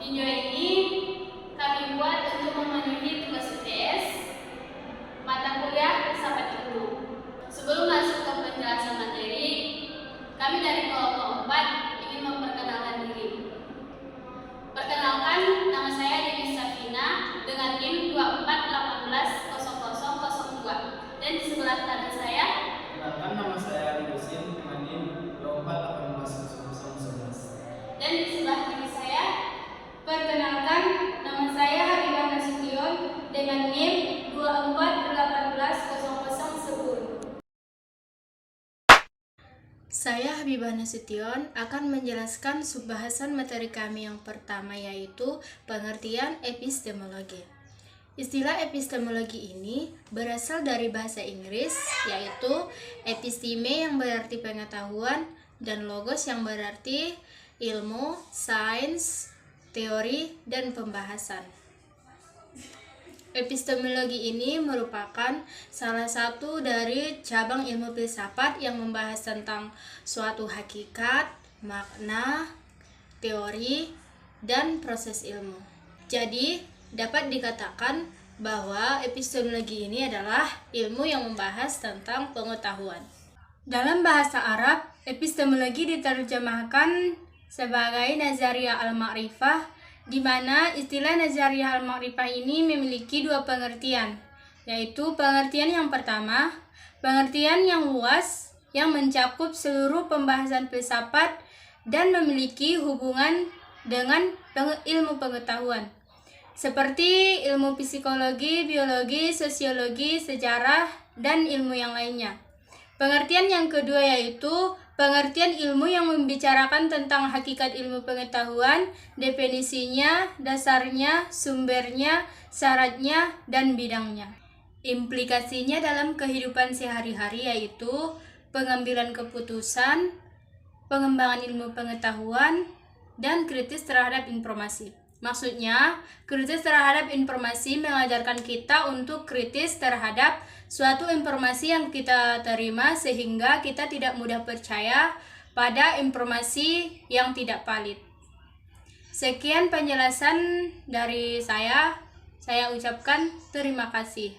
Video ini kami buat untuk memenuhi tugas UTS mata kuliah filsafat itu. Sebelum masuk ke penjelasan materi, kami dari kelompok 4 ingin memperkenalkan diri. Perkenalkan, nama saya Dewi Safina dengan NIM 24180002 dan di sebelah kanan saya. Perkenalkan, nama saya Ali Husin dengan NIM 24180011. Dan di sebelah kiri saya. Perkenalkan, nama saya Habibah Nasution dengan NIM 24180010. Saya Habibah Nasution akan menjelaskan subbahasan materi kami yang pertama, yaitu pengertian epistemologi. Istilah epistemologi ini berasal dari bahasa Inggris, yaitu episteme yang berarti pengetahuan dan logos yang berarti ilmu, sains, teori, dan pembahasan. Epistemologi ini merupakan salah satu dari cabang ilmu filsafat yang membahas tentang suatu hakikat, makna, teori, dan proses ilmu. Jadi, dapat dikatakan bahwa epistemologi ini adalah ilmu yang membahas tentang pengetahuan. Dalam bahasa Arab, epistemologi diterjemahkan sebagai nazariyah al-ma'rifah, di mana istilah nazariyah al-ma'rifah ini memiliki dua pengertian, yaitu pengertian yang pertama, pengertian yang luas yang mencakup seluruh pembahasan filsafat dan memiliki hubungan dengan ilmu pengetahuan, seperti ilmu psikologi, biologi, sosiologi, sejarah, dan ilmu yang lainnya. Pengertian yang kedua yaitu pengertian ilmu yang membicarakan tentang hakikat ilmu pengetahuan, definisinya, dasarnya, sumbernya, syaratnya, dan bidangnya. Implikasinya dalam kehidupan sehari-hari yaitu pengambilan keputusan, pengembangan ilmu pengetahuan, dan kritis terhadap informasi. Maksudnya, kritis terhadap informasi mengajarkan kita untuk kritis terhadap suatu informasi yang kita terima sehingga kita tidak mudah percaya pada informasi yang tidak valid. Sekian penjelasan dari saya ucapkan terima kasih.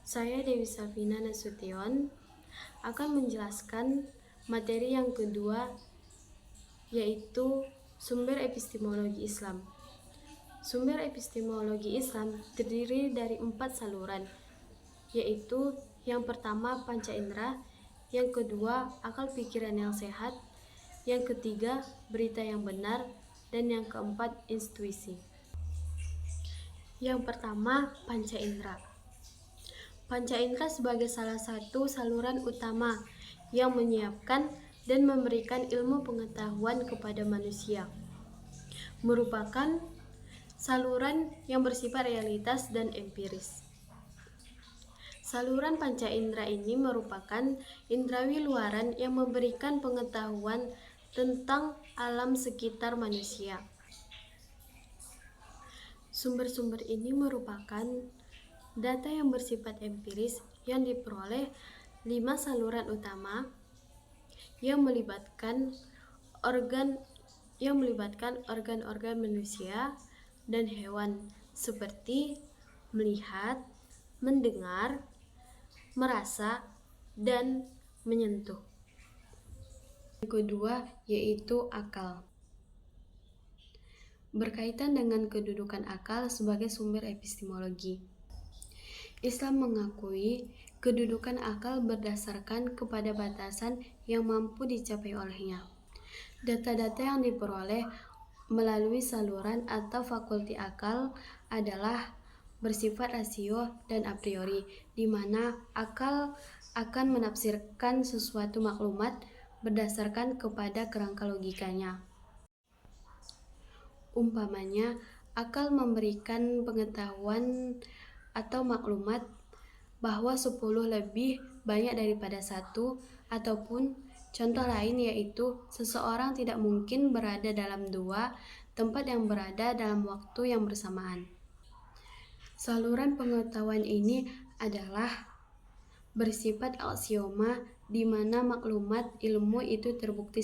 Saya Dewi Safina Nasution akan menjelaskan materi yang kedua, yaitu sumber epistemologi Islam. Sumber epistemologi Islam terdiri dari 4 saluran, yaitu yang pertama panca indera, yang kedua akal pikiran yang sehat, yang ketiga berita yang benar, dan yang keempat intuisi. Yang pertama, panca indera. Panca indera sebagai salah satu saluran utama yang menyiapkan dan memberikan ilmu pengetahuan kepada manusia, merupakan saluran yang bersifat realitas dan empiris. Saluran panca indera ini merupakan indrawi luaran yang memberikan pengetahuan tentang alam sekitar manusia. Sumber-sumber ini merupakan data yang bersifat empiris yang diperoleh 5 saluran utama yang melibatkan organ-organ manusia dan hewan seperti melihat, mendengar, merasa, dan menyentuh. Yang kedua yaitu akal. Berkaitan dengan kedudukan akal sebagai sumber epistemologi, Islam mengakui kedudukan akal berdasarkan kepada batasan yang mampu dicapai olehnya. Data-data yang diperoleh melalui saluran atau fakulti akal adalah bersifat rasio dan a priori, di mana akal akan menafsirkan sesuatu maklumat berdasarkan kepada kerangka logikanya. Umpamanya, akal memberikan pengetahuan atau maklumat bahwa 10 lebih banyak daripada 1, ataupun contoh lain yaitu seseorang tidak mungkin berada dalam 2 tempat yang berada dalam waktu yang bersamaan. Saluran pengetahuan ini adalah bersifat aksioma di mana maklumat ilmu itu terbukti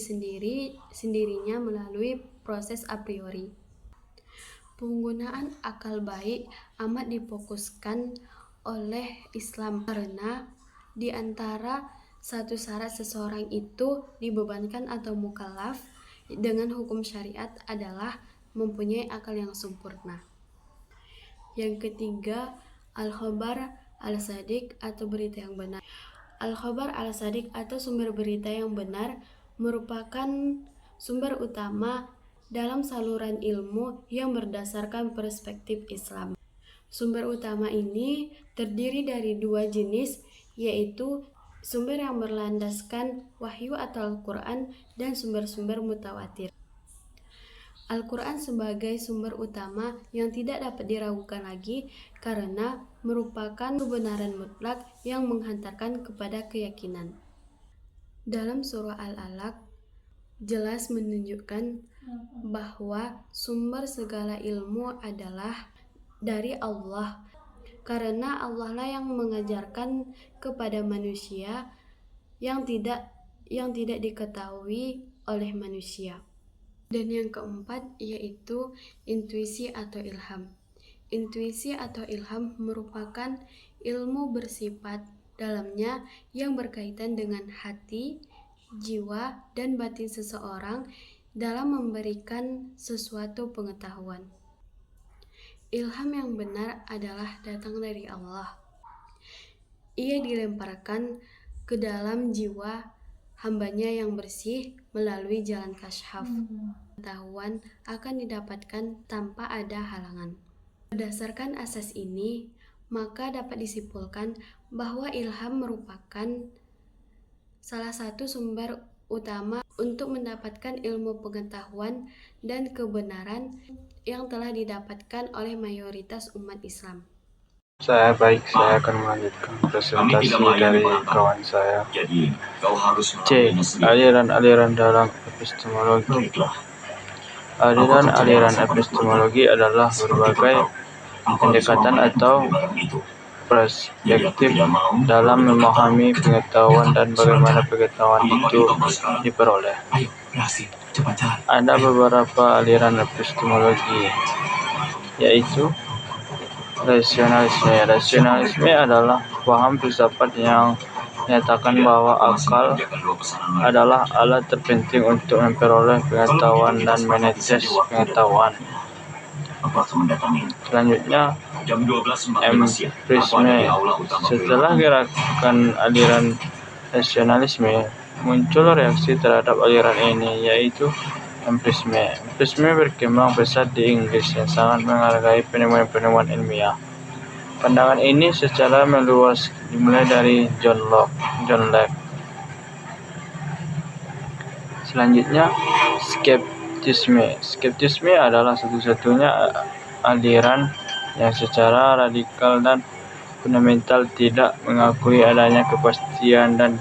sendirinya melalui proses a priori. Penggunaan akal baik amat difokuskan oleh Islam karena di antara satu syarat seseorang itu dibebankan atau mukallaf dengan hukum syariat adalah mempunyai akal yang sempurna. Yang ketiga, al-khabar al-sadiq atau berita yang benar. Al-khabar al-sadiq atau sumber berita yang benar merupakan sumber utama dalam saluran ilmu yang berdasarkan perspektif Islam. Sumber utama ini terdiri dari dua jenis, yaitu sumber yang berlandaskan wahyu atau Al-Quran dan sumber-sumber mutawatir. Al-Quran sebagai sumber utama yang tidak dapat diragukan lagi karena merupakan kebenaran mutlak yang menghantarkan kepada keyakinan. Dalam surah Al-Alaq jelas menunjukkan bahwa sumber segala ilmu adalah dari Allah, karena Allah lah yang mengajarkan kepada manusia yang tidak diketahui oleh manusia. Dan yang keempat yaitu intuisi atau ilham. Intuisi atau ilham merupakan ilmu bersifat dalamnya yang berkaitan dengan hati, jiwa, dan batin seseorang dalam memberikan sesuatu pengetahuan. Ilham yang benar adalah datang dari Allah. Ia dilemparkan ke dalam jiwa hambanya yang bersih melalui jalan kasyaf. Pengetahuan akan didapatkan tanpa ada halangan. Berdasarkan asas ini, maka dapat disimpulkan bahwa ilham merupakan salah satu sumber utama untuk mendapatkan ilmu pengetahuan dan kebenaran yang telah didapatkan oleh mayoritas umat Islam. Saya akan melanjutkan presentasi dari kawan saya. C. Aliran-aliran dalam epistemologi. Aliran-aliran epistemologi adalah berbagai pendekatan atau perspektif dalam memahami pengetahuan dan bagaimana pengetahuan itu diperoleh. Ada beberapa aliran epistemologi, yaitu rasionalisme. Rasionalisme adalah paham filsafat yang menyatakan bahwa akal adalah alat terpenting untuk memperoleh pengetahuan dan menetes pengetahuan. Selanjutnya, empirisme. Setelah gerakan aliran rasionalisme, muncul reaksi terhadap aliran ini, yaitu empirisme. Empirisme berkembang pesat di Inggris yang sangat menghargai penemuan-penemuan ilmiah. Pandangan ini secara meluas dimulai dari John Locke. Selanjutnya, skeptisme. Skeptisme adalah satu-satunya aliran yang secara radikal dan fundamental tidak mengakui adanya kepastian dan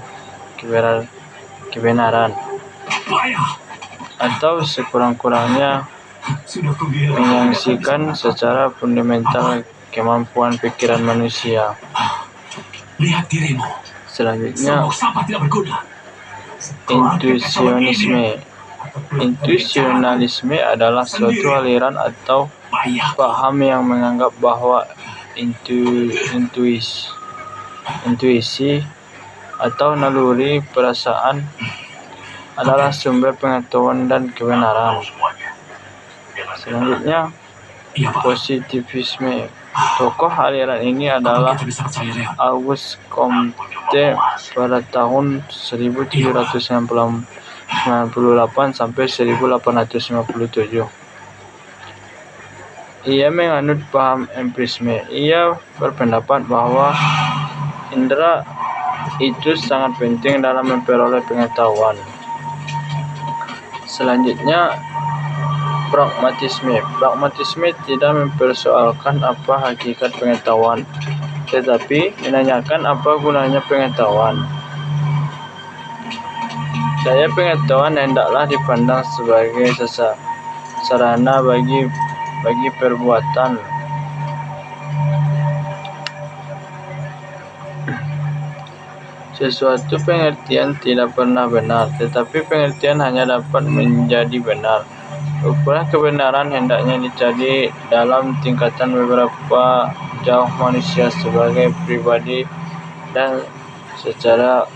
kebenaran, atau sekurang-kurangnya menyaksikan secara fundamental kemampuan pikiran manusia. Selanjutnya, intuisionisme. Intuisionalisme adalah suatu aliran atau paham yang menganggap bahwa intuisi atau naluri perasaan adalah sumber pengetahuan dan kebenaran. Selanjutnya, positivisme. Tokoh aliran ini adalah Auguste Comte pada tahun 1798 sampai 1857. Ia menganut paham empirisme. Ia berpendapat bahwa indera itu sangat penting dalam memperoleh pengetahuan. Selanjutnya, pragmatisme. Pragmatisme tidak mempersoalkan apa hakikat pengetahuan, tetapi menanyakan apa gunanya pengetahuan. Daya pengetahuan hendaklah dipandang sebagai sarana bagi perbuatan. Sesuatu pengertian tidak pernah benar, tetapi pengertian hanya dapat menjadi benar. Ukuran kebenaran hendaknya dicari dalam tingkatan beberapa jauh manusia sebagai pribadi dan secara